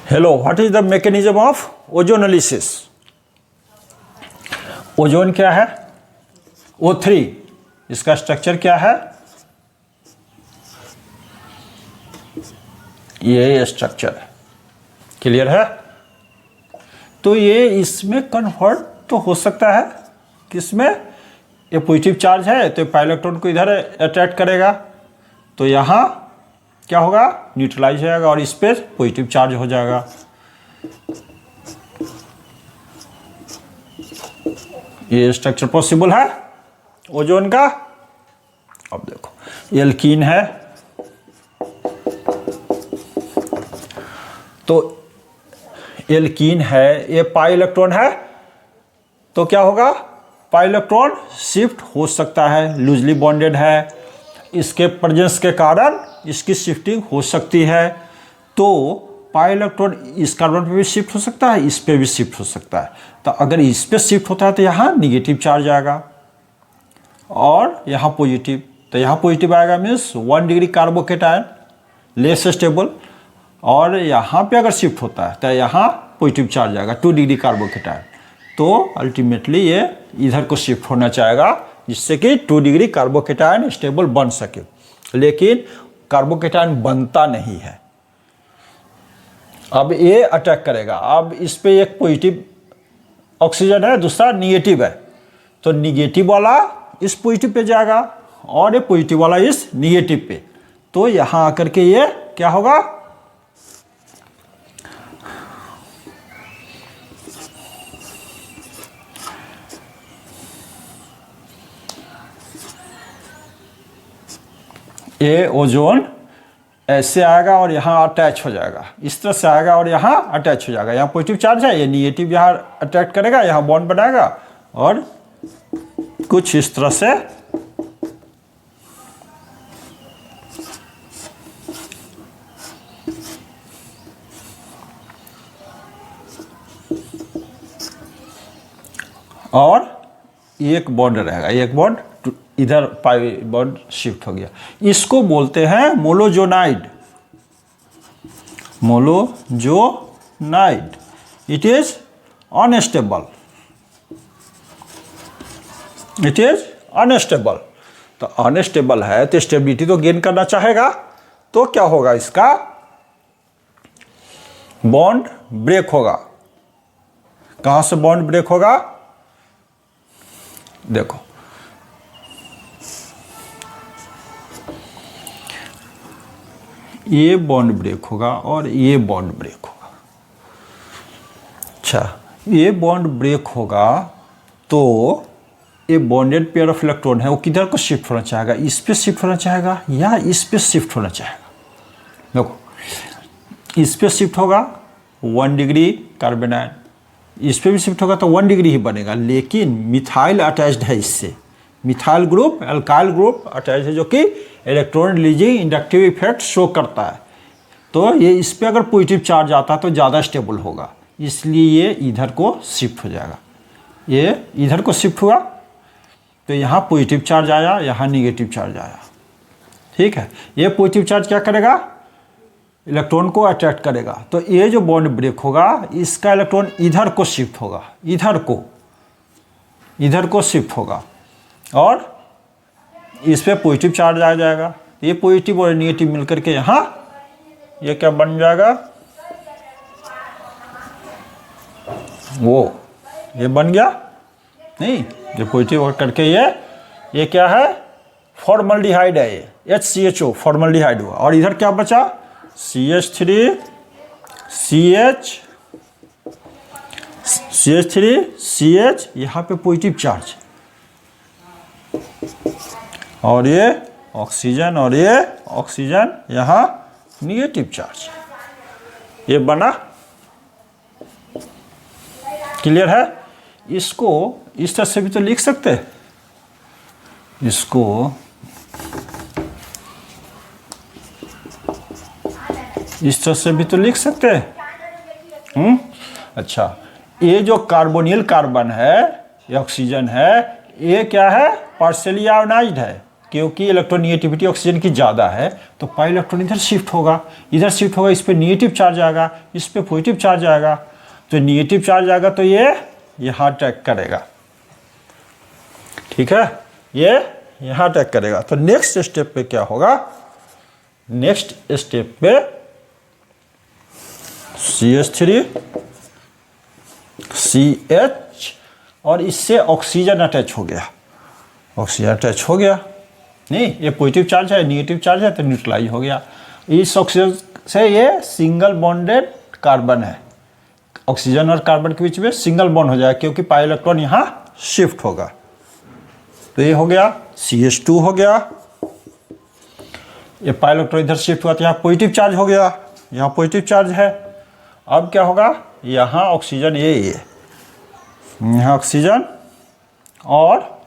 Hello, what is the mechanism of ozonolysis? Ozone क्या है? O3, इसका स्ट्रक्चर क्या है? ये स्ट्रक्चर है, क्लियर है? तो ये इसमें कन्वर्ट तो हो सकता है, किसमें? ये पॉजिटिव चार्ज है तो पहले इलेक्ट्रॉन को इधर अट्रैक्ट करेगा, तो यहाँ क्या होगा? न्यूट्रलाइज हो जाएगा और इस पर पॉजिटिव चार्ज हो जाएगा। ये स्ट्रक्चर पॉसिबल है ओजोन का। अब देखो एल्कीन है, तो एल्कीन है, ये पाई इलेक्ट्रॉन है, तो क्या होगा? पाई इलेक्ट्रॉन शिफ्ट हो सकता है, लूजली बॉन्डेड है, इसके प्रेजेंस के कारण इसकी शिफ्टिंग हो सकती है। तो पाई इलेक्ट्रॉन इस कार्बन पे भी शिफ्ट हो सकता है, इस पे भी शिफ्ट हो सकता है। तो अगर इस पे शिफ्ट होता है तो यहाँ निगेटिव चार्ज आएगा और यहाँ पॉजिटिव, तो यहाँ पॉजिटिव आएगा means 1 degree carbocation less stable, और यहाँ पे अगर शिफ्ट होता है तो यहाँ पॉजिटिव चार्ज आएगा 2 डिग्री कार्बोकेटायन। तो अल्टीमेटली ये इधर को शिफ्ट होना चाहेगा जिससे कि 2 डिग्री कार्बोकेटायन स्टेबल बन सके, लेकिन कार्बोकेटायन बनता नहीं है। अब ये अटैक करेगा, अब इस पे एक पॉजिटिव ऑक्सीजन है, दूसरा निगेटिव है, तो निगेटिव वाला इस पॉजिटिव पे जाएगा और ये पॉजिटिव वाला इस निगेटिव पे, तो यहाँ आकर के ये क्या होगा? ये ओजोन ऐसे आएगा और यहाँ अटैच हो जाएगा, इस तरह से आएगा और यहाँ अटैच हो जाएगा। यहाँ पॉजिटिव चार्ज है, ये निगेटिव यहाँ अटैक करेगा, यहाँ बॉन्ड बनाएगा और कुछ इस तरह से और एक बॉन्ड रहेगा, एक बॉन्ड इधर पाई बॉन्ड शिफ्ट हो गया। इसको बोलते हैं molozonide. Molozonide, it is unstable, it is unstable. तो अनस्टेबल है तो स्टेबिलिटी तो गेन करना चाहेगा, तो क्या होगा? इसका बॉन्ड ब्रेक होगा। कहां से बॉन्ड ब्रेक होगा? देखो, ये बॉन्ड ब्रेक होगा और ये बॉन्ड ब्रेक होगा। अच्छा, ये बॉन्ड ब्रेक होगा तो ये बॉन्डेड पेयर ऑफ इलेक्ट्रॉन है, वो किधर को शिफ्ट होना चाहेगा? इस पे शिफ्ट होना चाहेगा या इस पे शिफ्ट होना चाहेगा? देखो, इस पे शिफ्ट होगा 1 डिग्री कार्बोनाइल, इस पे भी शिफ्ट होगा तो 1 डिग्री ही बनेगा, लेकिन मिथाइल अटैच्ड है इससे, methyl group alkyl group attach है, जो कि electron releasing inductive effect show करता है। तो ये इस पे अगर पॉजिटिव चार्ज आता है तो ज़्यादा स्टेबल होगा, इसलिए ये इधर को शिफ्ट हो जाएगा। ये इधर को शिफ्ट हुआ तो यहाँ पॉजिटिव चार्ज आया, यहाँ निगेटिव चार्ज आया, ठीक है। ये पॉजिटिव चार्ज क्या करेगा? इलेक्ट्रॉन को अट्रैक्ट करेगा, तो ये जो बॉन्ड ब्रेक होगा इसका इलेक्ट्रॉन इधर को शिफ्ट होगा, इधर को शिफ्ट होगा और इस पे पॉजिटिव चार्ज आ जाएगा। ये पॉजिटिव और नेगेटिव मिलकर के यहाँ ये क्या बन जाएगा? वो ये बन गया नहीं, ये पॉजिटिव करके ये क्या है? फॉर्मल्डिहाइड है, ये HCHO फॉर्मल्डिहाइड हुआ, और इधर क्या बचा? CH3CH, यहाँ पे पॉजिटिव चार्ज और ये ऑक्सीजन और ये ऑक्सीजन, यहाँ निगेटिव चार्ज, ये बना। क्लियर है? इसको इस तरह से भी तो लिख सकते हैं, इसको इस तरह से भी तो लिख सकते हैं। अच्छा, ये जो कार्बोनिल कार्बन है, ये ऑक्सीजन है, ये क्या है? पार्शियली आयोनाइज्ड है, क्योंकि इलेक्ट्रोनिगेटिविटी ऑक्सीजन की ज़्यादा है तो पाई इलेक्ट्रॉन इधर शिफ्ट होगा, इस पर निगेटिव चार्ज आएगा, इस पर पॉजिटिव चार्ज आएगा। तो निगेटिव चार्ज आएगा तो ये यहाँ अटैक करेगा, ठीक है, ये यहाँ अटैक करेगा। तो नेक्स्ट स्टेप पे क्या होगा, नेक्स्ट स्टेप पे CH3 CH और इससे ऑक्सीजन अटैच हो गया, ऑक्सीजन अटैच हो गया, नहीं ये पॉजिटिव चार्ज है, निगेटिव चार्ज है तो न्यूट्रलाइज हो गया। इस ऑक्सीजन से ये सिंगल बॉन्डेड कार्बन है, ऑक्सीजन और कार्बन के बीच में सिंगल बॉन्ड हो जाएगा क्योंकि पाई इलेक्ट्रॉन यहाँ शिफ्ट होगा। तो ये हो गया, CH2 हो गया, ये पाई इलेक्ट्रॉन इधर शिफ्ट हुआ तो यहाँ पॉजिटिव चार्ज हो गया, यहाँ पॉजिटिव चार्ज है। अब क्या होगा, यहाँ ऑक्सीजन ये यहाँ ऑक्सीजन और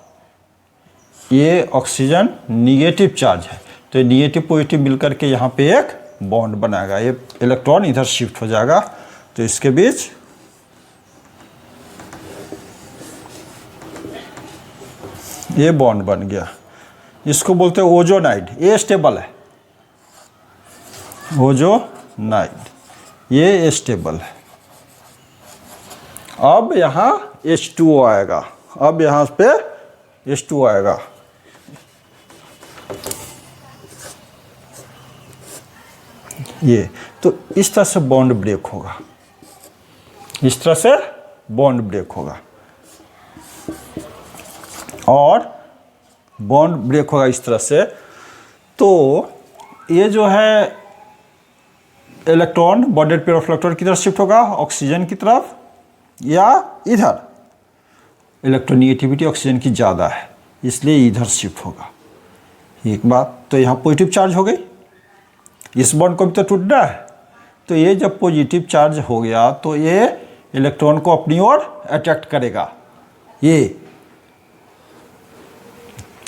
ये ऑक्सीजन निगेटिव चार्ज है तो निगेटिव पॉजिटिव मिलकर के यहाँ पे एक बॉन्ड बनाएगा, ये इलेक्ट्रॉन इधर शिफ्ट हो जाएगा तो इसके बीच ये बॉन्ड बन गया। इसको बोलते हैं ओजोनाइड, ये स्टेबल है, ओजोनाइड ये स्टेबल है। अब यहाँ H2O आएगा, अब यहाँ पे H2O आएगा, ये तो इस तरह से बॉन्ड ब्रेक होगा, इस तरह से बॉन्ड ब्रेक होगा और बॉन्ड ब्रेक होगा इस तरह से। तो ये जो है electron bonded pair of electron की तरफ शिफ्ट होगा, ऑक्सीजन की तरफ या इधर, इलेक्ट्रोनिगेटिविटी ऑक्सीजन की ज़्यादा है इसलिए इधर शिफ्ट होगा। एक बात तो यहाँ पॉजिटिव चार्ज हो गई, इस बॉन्ड को भी तो टूटना है, तो ये जब पॉजिटिव चार्ज हो गया तो ये इलेक्ट्रॉन को अपनी ओर अट्रैक्ट करेगा। ये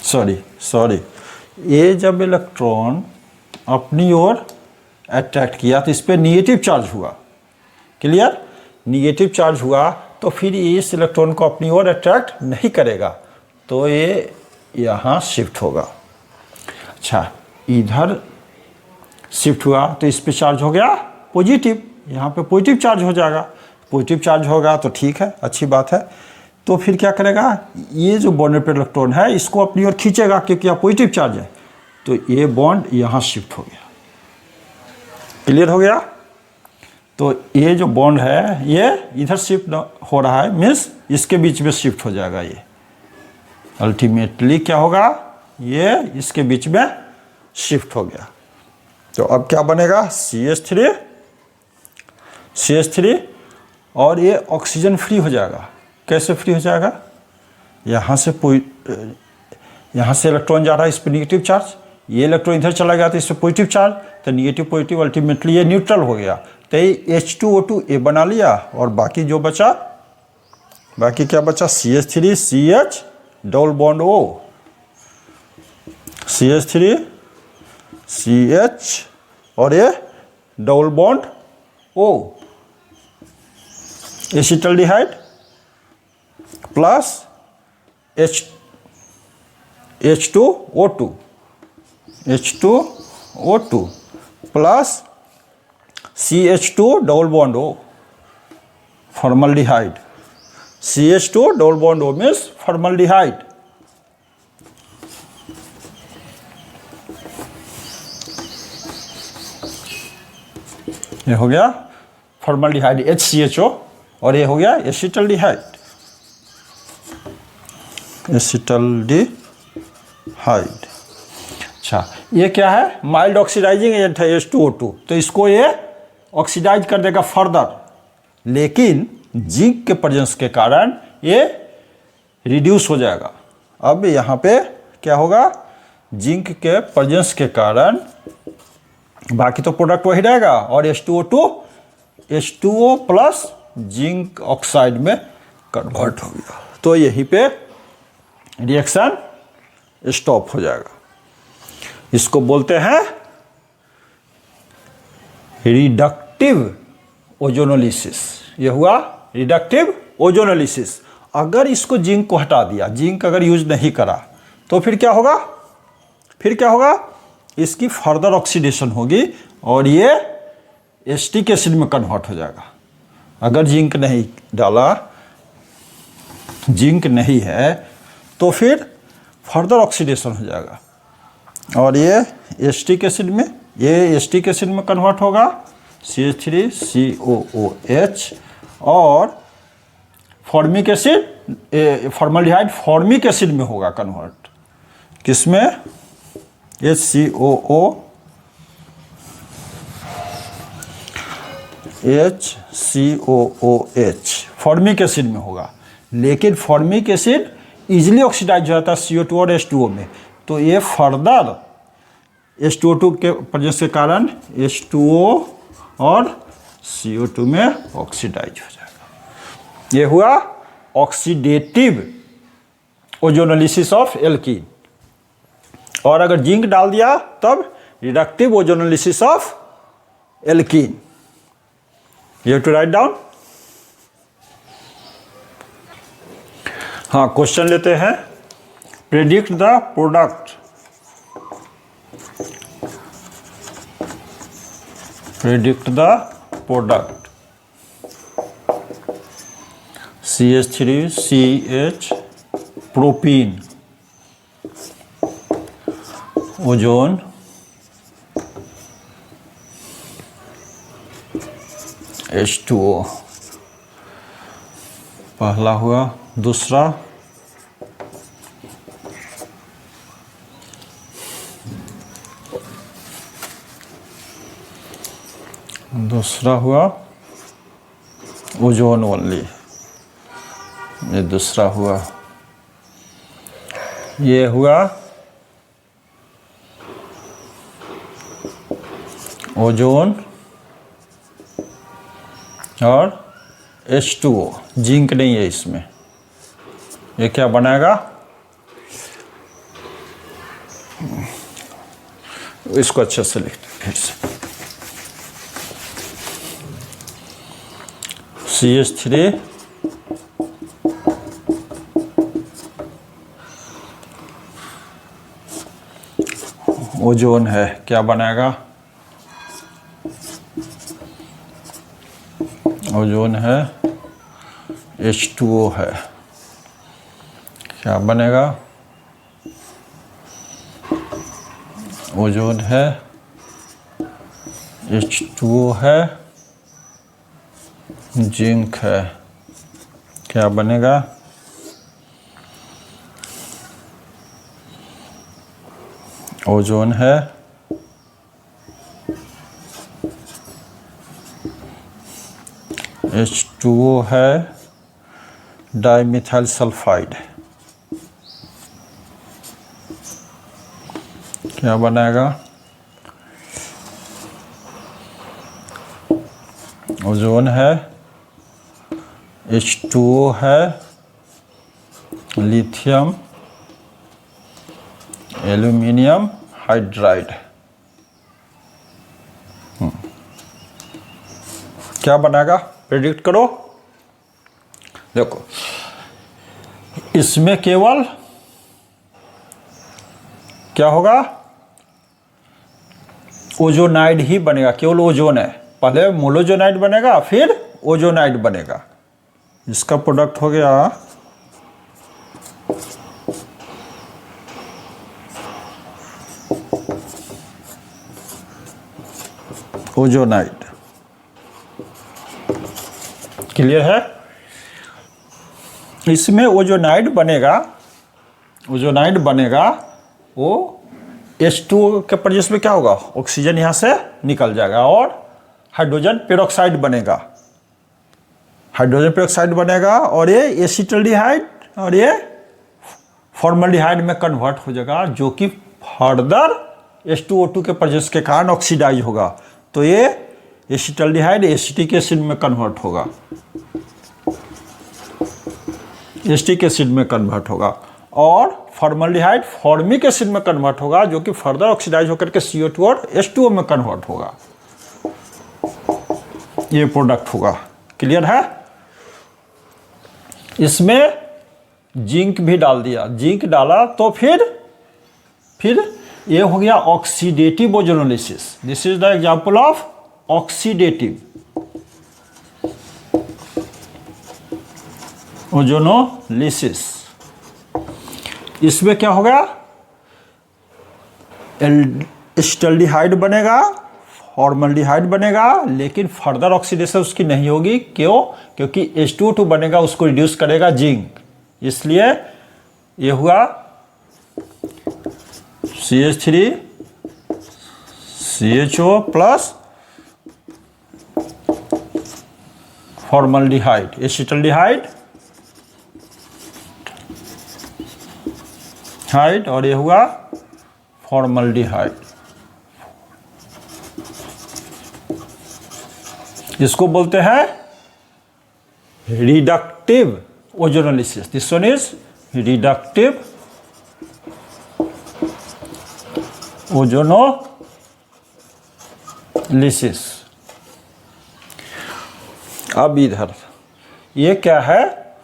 सॉरी ये जब इलेक्ट्रॉन अपनी ओर अट्रैक्ट किया तो इस पर निगेटिव चार्ज हुआ, क्लियर, निगेटिव चार्ज हुआ तो फिर इस इलेक्ट्रॉन को अपनी ओर अट्रैक्ट नहीं करेगा तो ये यहाँ शिफ्ट होगा। अच्छा, इधर शिफ्ट हुआ तो इस पे चार्ज हो गया पॉजिटिव, यहाँ पे पॉजिटिव चार्ज हो जाएगा, पॉजिटिव चार्ज होगा तो ठीक है, अच्छी बात है। तो फिर क्या करेगा, ये जो बॉन्डेड पेयर इलेक्ट्रॉन है इसको अपनी ओर खींचेगा क्योंकि यहाँ पॉजिटिव चार्ज है, तो ये बॉन्ड यहाँ शिफ्ट हो गया, क्लियर हो गया। तो ये जो बॉन्ड है ये इधर शिफ्ट हो रहा है, मीन्स इसके बीच में शिफ्ट हो जाएगा, ये अल्टीमेटली क्या होगा, ये इसके बीच में शिफ्ट हो गया। तो अब क्या बनेगा, CH3 और ये ऑक्सीजन फ्री हो जाएगा। कैसे फ्री हो जाएगा, यहाँ से इलेक्ट्रॉन जा रहा है, इस पर निगेटिव चार्ज, ये इलेक्ट्रॉन इधर चला गया तो इस पर पॉजिटिव चार्ज, तो निगेटिव पॉजिटिव अल्टीमेटली ये न्यूट्रल हो गया, तो ये H2O2 ये बना लिया और बाकी जो बचा, बाकी क्या बचा, CH3 CH double bond O, CH3 CH और ये double bond O, acetaldehyde plus H2O2 plus CH2 double bond O, formaldehyde, CH2 double bond O means formaldehyde. ये हो गया फॉर्मल्डिहाइड HCHO और ये हो गया एसिटल्डिहाइड, अच्छा ये क्या है, माइल्ड ऑक्सीडाइजिंग एजेंट है H2O2, तो इसको ये ऑक्सीडाइज कर देगा फर्दर, लेकिन जिंक के प्रेजेंस के कारण ये रिड्यूस हो जाएगा। अब यहाँ पे क्या होगा, जिंक के प्रेजेंस के कारण बाकी तो प्रोडक्ट वही रहेगा और H2O प्लस जिंक ऑक्साइड में कन्वर्ट हो गया, तो यहीं पे रिएक्शन स्टॉप हो जाएगा। इसको बोलते हैं रिडक्टिव ओजोनोलिसिस। ये हुआ रिडक्टिव ओजोनोलिसिस। अगर इसको जिंक को हटा दिया, जिंक अगर यूज नहीं करा तो फिर क्या होगा, फिर क्या होगा, इसकी फर्दर ऑक्सीडेशन होगी और ये एसिटिक एसिड में कन्वर्ट हो जाएगा। अगर जिंक नहीं डाला, जिंक नहीं है, तो फिर फर्दर ऑक्सीडेशन हो जाएगा और ये एसिटिक एसिड में, ये एसिटिक एसिड में कन्वर्ट होगा CH3COOH, और formic acid, formaldehyde formic acid में होगा कन्वर्ट, किसमें, HCOOH फॉर्मिक एसिड में होगा। लेकिन फॉर्मिक एसिड इजीली ऑक्सीडाइज हो जाता है CO2 और H2O में, तो ये फर्दर H2O2 के प्रेजेंस के कारण H2O और CO2 में ऑक्सीडाइज हो जाएगा। ये हुआ ऑक्सीडेटिव ओजोनोलिसिस ऑफ एल्कीन। और अगर जिंक डाल दिया तब reductive ozonolysis of alkene. You have to write down. हाँ, क्वेश्चन लेते हैं। Predict the product, predict the product CH3CH propene ozone H2O, पहला हुआ। दूसरा हुआ ओजोन ओनली, ये दूसरा हुआ। ये हुआ ओजोन और H2O, जिंक नहीं है इसमें। ये क्या बनाएगा, इसको अच्छे से लिखते हैं फिर से। CH3 ओजोन है, क्या बनाएगा, ओजोन है, H2O है, क्या बनेगा, ओजोन है, H2O है, जिंक है, क्या बनेगा, ओजोन है, H2O है, डाइमिथाइल सल्फाइड, क्या बनाएगा, ओजोन है, H2O है, लिथियम एल्यूमिनियम हाइड्राइड। क्या बनाएगा, प्रेडिक्ट करो। देखो, इसमें केवल क्या होगा, ओजोनाइड ही बनेगा, केवल ओजोन है। पहले मोनोजोनाइड बनेगा, फिर ओजोनाइड बनेगा। इसका प्रोडक्ट हो गया ओजोनाइड। क्लियर है। इसमें ओजोनाइड बनेगा, ओजोनाइड बनेगा, वो H2O के प्रेजेंस में क्या होगा, ऑक्सीजन यहाँ से निकल जाएगा और हाइड्रोजन पेरोक्साइड बनेगा, हाइड्रोजन पेरोक्साइड बनेगा और ये एसिटल्डिहाइड और ये फॉर्मल्डिहाइड में कन्वर्ट हो जाएगा, जो कि फर्दर H2O2 के प्रेजेंस के कारण ऑक्सीडाइज होगा। तो ये एसिटल्डिहाइड एसिटिक एसिड में कन्वर्ट होगा, एसिटिक एसिड में कन्वर्ट होगा, और फॉर्मल्डिहाइड फॉर्मिक एसिड में कन्वर्ट होगा, जो कि फर्दर ऑक्सीडाइज होकर के CO2 और H2O में कन्वर्ट होगा। ये प्रोडक्ट होगा। क्लियर है। इसमें जिंक भी डाल दिया, जिंक डाला तो फिर ये हो गया oxidative ozonolysis. This is the example of oxidative ozonolysis. इसमें क्या होगा, एसिटाल्डिहाइड बनेगा, फॉर्मल्डिहाइड बनेगा, लेकिन फर्दर ऑक्सीडेशन उसकी नहीं होगी। क्यों? क्योंकि H2O2 बनेगा, उसको रिड्यूस करेगा जिंक। इसलिए ये हुआ CH3 CHO plus formaldehyde, acetaldehyde hide, और ये हुआ फॉर्मल्डिहाइड। इसको बोलते हैं reductive ozonolysis. This one is reductive ozonolysis. अब इधर ये क्या है,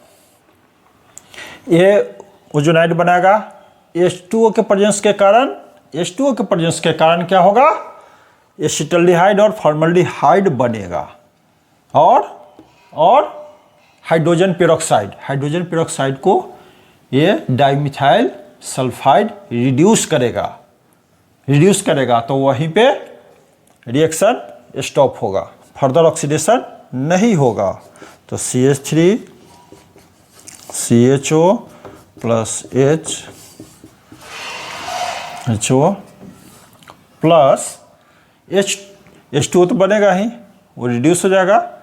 ये ओजोनाइड बनाएगा। H2O के प्रेजेंस के कारण, H2O के प्रेजेंस के कारण क्या होगा, एसिटाल्डिहाइड और फॉर्मल्डिहाइड बनेगा, और हाइड्रोजन पेरोक्साइड, हाइड्रोजन पेरोक्साइड को ये डाइमिथाइल सल्फाइड रिड्यूस करेगा, तो वहीं पे रिएक्शन स्टॉप होगा, फर्दर ऑक्सीडेशन नहीं होगा। तो CH3 CHO plus HO plus H2O तो बनेगा ही, वो रिड्यूस हो जाएगा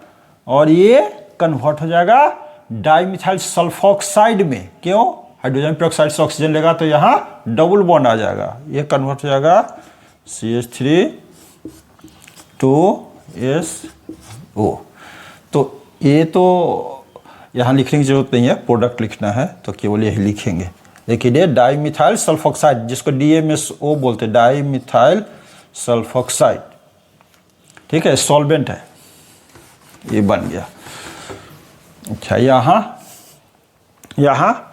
और ये कन्वर्ट हो जाएगा डाइमिथाइल सल्फॉक्साइड में। क्यों? हाइड्रोजन पेरोक्साइड से ऑक्सीजन लेगा तो यहाँ डबल बॉन्ड आ जाएगा, ये कन्वर्ट हो जाएगा CH3 2SO। तो ये तो यहाँ लिखने की जरूरत नहीं है, प्रोडक्ट लिखना है तो केवल यही लिखेंगे। लेकिन ये डाइमिथाइल सल्फॉक्साइड, जिसको DMSO बोलते हैं, डाइमिथाइल सल्फॉक्साइड, ठीक है, सॉल्वेंट है, ये बन गया। अच्छा, यहाँ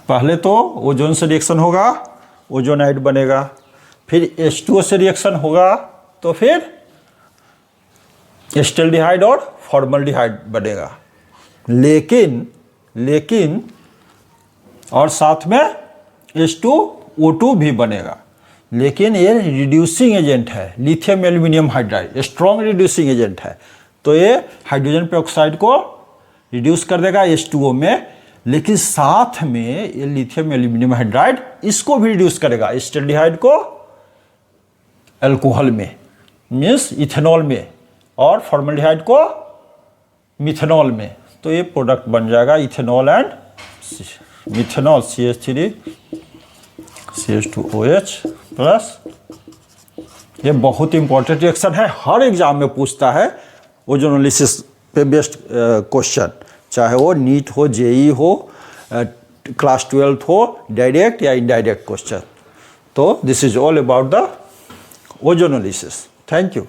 पहले तो ओजोन से रिएक्शन होगा, ओजोनाइड बनेगा, फिर H2O से रिएक्शन होगा तो फिर एसिटाल्डिहाइड और फॉर्मल्डिहाइड बनेगा। लेकिन और साथ में H2O2 भी बनेगा, लेकिन ये रिड्यूसिंग एजेंट है, lithium aluminium hydride strong reducing agent है, तो ये हाइड्रोजन पेरोक्साइड को रिड्यूस कर देगा H2O में, लेकिन साथ में ये लिथियम एल्यूमिनियम हाइड्राइड इसको भी रिड्यूस करेगा, एसिटाल्डिहाइड को अल्कोहल में, मीन्स इथेनॉल में, और फॉर्मल्डिहाइड को मिथेनॉल में। तो ये प्रोडक्ट बन जाएगा ethanol and methanol, CH3 CH2OH plus. ये बहुत इंपॉर्टेंट रिएक्शन है, हर एग्जाम में पूछता है ओजोनोलिसिस पे बेस्ड क्वेश्चन, चाहे वो नीट हो, JEE हो, क्लास 12 हो, डायरेक्ट या इनडायरेक्ट क्वेश्चन। तो this is all about the ozonolysis. Thank you.